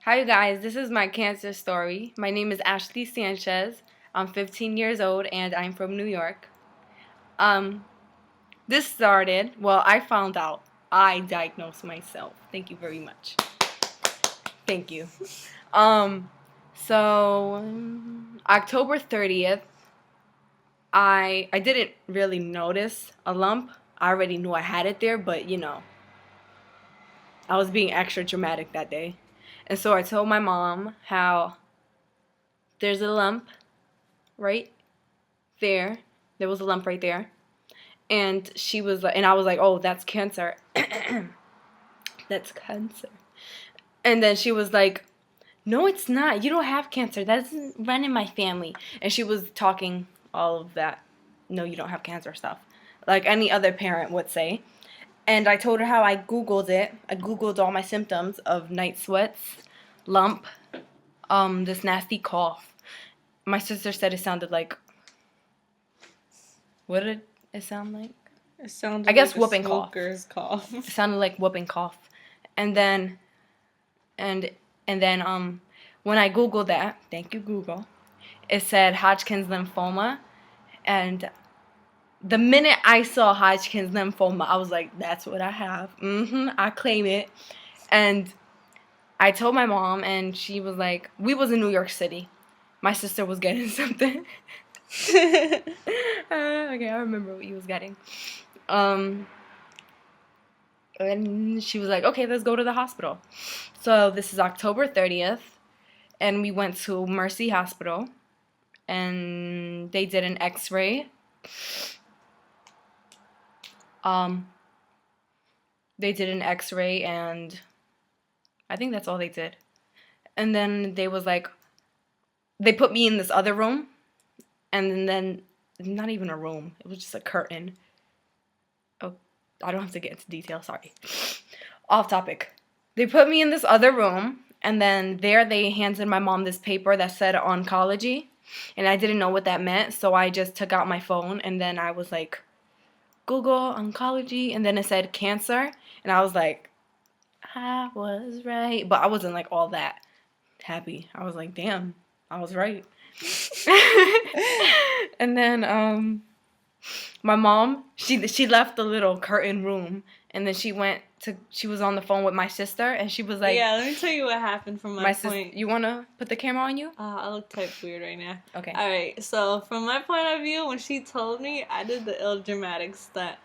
Hi, you guys. This is my cancer story. My name is Ashley Sanchez. I'm 15 years old and I'm from New York. Um, this started, I found out. I diagnosed myself. Thank you very much. Thank you. Um, October 30th, I didn't really notice a lump. I already knew I had it there, but I was being extra dramatic that day. And so I told my mom how there's a lump right there. There was a lump right there. And she was like, and I was like, oh, that's cancer. That's cancer. And then she was like, no, it's not. You don't have cancer. That doesn't run in my family. And she was talking all of that. No, you don't have cancer stuff. Like any other parent would say. And I told her how I Googled it. I Googled all my symptoms of night sweats, lump, this nasty cough. My sister said it sounded like, what did it sound like? It sounded I guess like whooping a smoker's cough. It sounded like whooping cough. And then when I Googled that, thank you Google, it said Hodgkins lymphoma. And the minute I saw Hodgkins lymphoma, I was like, that's what I have. I claim it. And I told my mom, and she was like, we was in New York City. My sister was getting something. Okay, I remember what you was getting. And she was like, okay, let's go to the hospital. So this is October 30th, and we went to Mercy Hospital, and they did an x-ray. They did an x-ray, and I think that's all they did. And then they was like, they put me in this other room, and then not even a room. It was just a curtain. Oh, I don't have to get into detail, sorry. Off topic. They put me in this other room, and then there they handed my mom this paper that said oncology, and I didn't know what that meant, so I just took out my phone, and then I was like, Google oncology, and then it said cancer, and I was like, I was right, but I wasn't like all that happy. I was like, damn, I was right. And then my mom, she left the little curtain room, and then she was on the phone with my sister, and she was like, yeah, let me tell you what happened from my point. You want to put the camera on you? I look type weird right now. Okay. Alright, so from my point of view, when she told me, I did the ill dramatic stunt.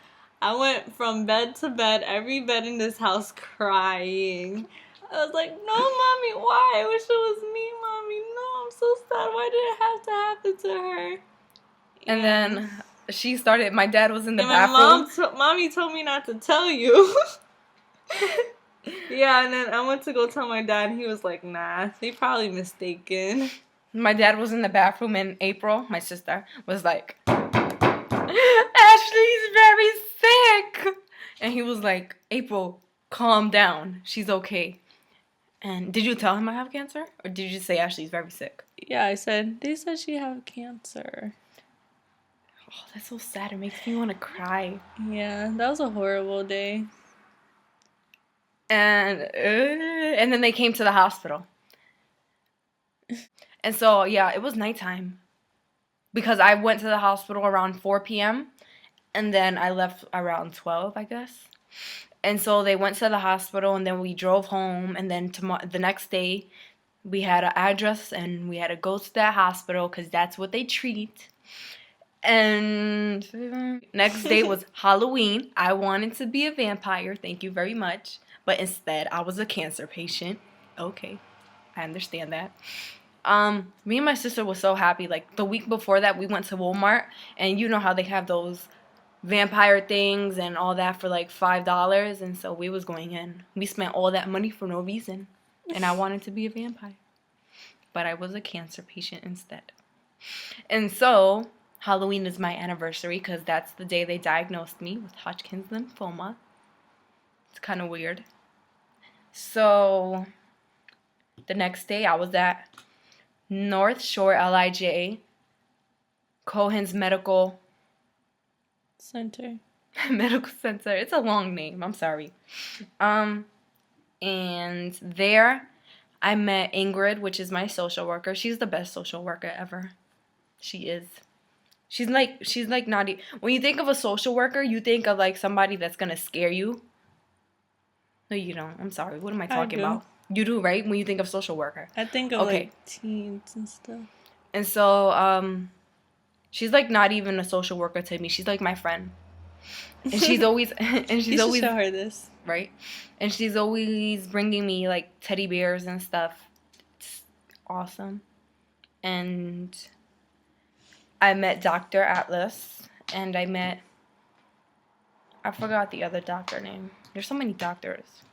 I went from bed to bed, every bed in this house, crying. I was like, no, Mommy, why? I wish it was me, Mommy. No, I'm so sad. Why did it have to happen to her? And then she started, my dad was in the bathroom. Mommy told me not to tell you. Yeah, and then I went to go tell my dad, and he was like, nah, they probably mistaken. My dad was in the bathroom, and April, my sister, was like, Ashley's very sick. And he was like, April, calm down. She's okay. And did you tell him I have cancer? Or did you just say Ashley's very sick? Yeah, I said, they said she have cancer. Oh, that's so sad. It makes me want to cry. Yeah, that was a horrible day. And then they came to the hospital. And so, yeah, it was nighttime. Because I went to the hospital around 4 p.m. And then I left around 12, I guess. And so they went to the hospital, and then we drove home. And then the next day, we had an address, and we had to go to that hospital because that's what they treat. And next day was Halloween. I wanted to be a vampire. Thank you very much. But instead, I was a cancer patient. Okay, I understand that. Me and my sister was so happy. Like, the week before that, we went to Walmart, and you know how they have those vampire things and all that for like $5, and so we was going in. We spent all that money for no reason, and I wanted to be a vampire. But I was a cancer patient instead. And so Halloween is my anniversary because that's the day they diagnosed me with Hodgkins lymphoma. It's kind of weird. So the next day I was at North Shore LIJ, Cohen's Medical Center. Medical Center. It's a long name. I'm sorry. And there I met Ingrid, which is my social worker. She's the best social worker ever. She is. She's like not when you think of a social worker, you think of like somebody that's gonna scare you. No, you don't. I'm sorry. What am I talking do. about? You do, right? When you think of social worker. I think of Okay. like teens and stuff. And so, she's like not even a social worker to me. She's like my friend. And she's always You should show her this. right? And she's always bringing me like teddy bears and stuff. It's awesome. And I met Dr. Atlas, and I forgot the other doctor name. There's so many doctors.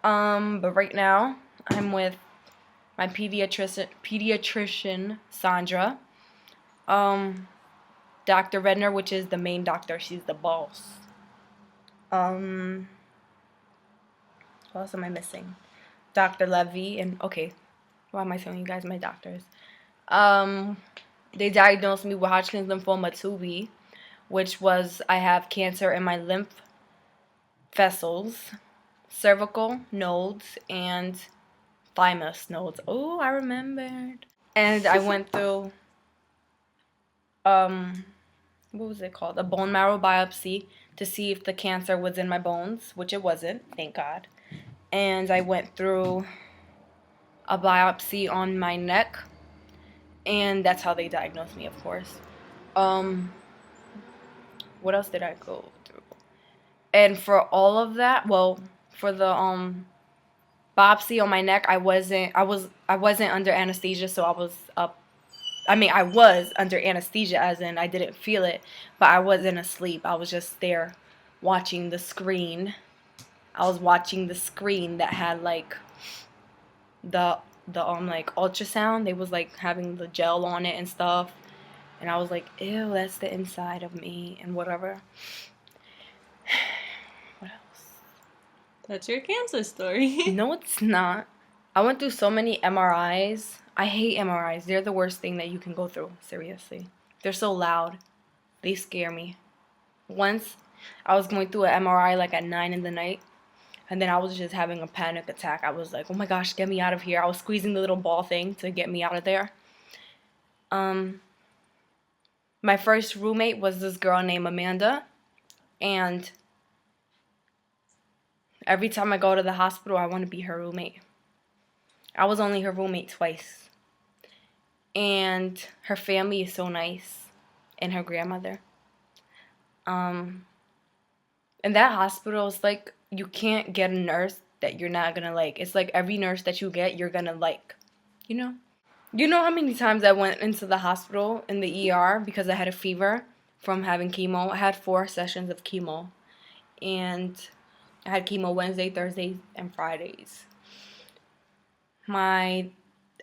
But right now I'm with my pediatrician Sandra. Dr. Redner, which is the main doctor, she's the boss. What else am I missing? Dr. Levy and okay, why am I telling you guys my doctors? They diagnosed me with Hodgkins Lymphoma 2B, which was I have cancer in my lymph vessels, cervical nodes, and thymus nodes. Oh, I remembered. And I went through what was it called? A bone marrow biopsy to see if the cancer was in my bones, which it wasn't, thank God. And I went through a biopsy on my neck, and that's how they diagnosed me, of course. What else did I go through? And for all of that, well, for the biopsy on my neck, I wasn't under anesthesia, so I was up. I mean, I was under anesthesia, as in I didn't feel it, but I wasn't asleep. I was just there watching the screen. I was watching the screen that had like the like ultrasound. They was like having the gel on it and stuff, and I was like, ew, that's the inside of me and whatever. What else? That's your cancer story. No, it's not. I went through so many MRIs. I hate MRIs. They're the worst thing that you can go through, seriously. They're so loud. They scare me. Once, I was going through an MRI like at 9 in the night, and then I was just having a panic attack. I was like, oh my gosh, get me out of here. I was squeezing the little ball thing to get me out of there. My first roommate was this girl named Amanda, and every time I go to the hospital, I want to be her roommate. I was only her roommate twice. And her family is so nice, and her grandmother. And that hospital is like, you can't get a nurse that you're not gonna like. It's like every nurse that you get, you're gonna like, you know? You know how many times I went into the hospital in the ER because I had a fever from having chemo? I had 4 sessions of chemo. And I had chemo Wednesday, Thursdays, and Fridays.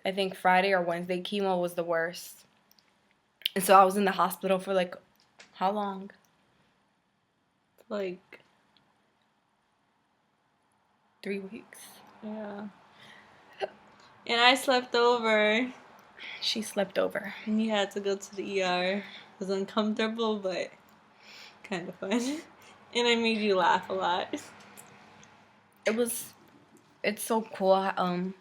I think Friday or Wednesday chemo was the worst. And so I was in the hospital for like, how long? Like 3 weeks. Yeah. And I slept over. She slept over. And you had to go to the ER. It was uncomfortable, but kind of fun. And I made you laugh a lot. It's so cool,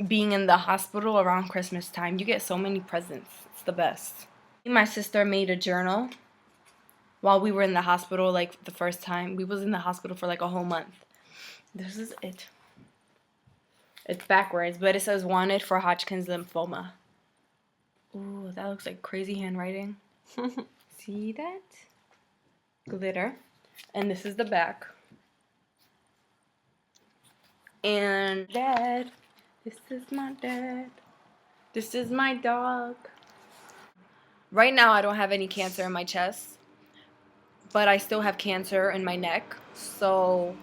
being in the hospital around Christmas time. You get so many presents. It's the best. My sister made a journal while we were in the hospital, like the first time. We was in the hospital for like a whole month. This is it. It's backwards, but it says wanted for Hodgkins lymphoma. Ooh, that looks like crazy handwriting. See that? Glitter. And this is the back. And dad. This is my dad. This is my dog. Right now, I don't have any cancer in my chest, but I still have cancer in my neck. So,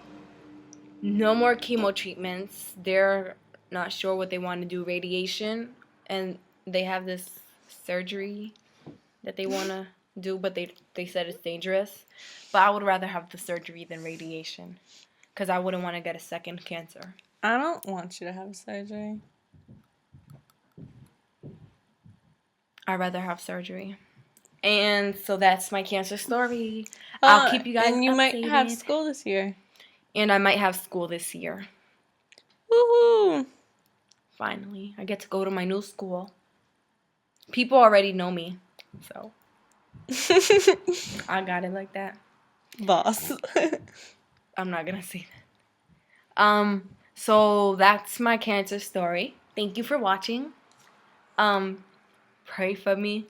no more chemo treatments. They're not sure what they want to do, radiation, and they have this surgery that they want to do, but they said it's dangerous. But I would rather have the surgery than radiation, because I wouldn't want to get a second cancer. I don't want you to have surgery. I'd rather have surgery. And so that's my cancer story. I'll keep you guys And you updated. might have school this year. And I might have school this year. Woohoo! Finally, I get to go to my new school. People already know me, so I got it like that. Boss. I'm not gonna say that. So that's my cancer story. Thank you for watching. Pray for me.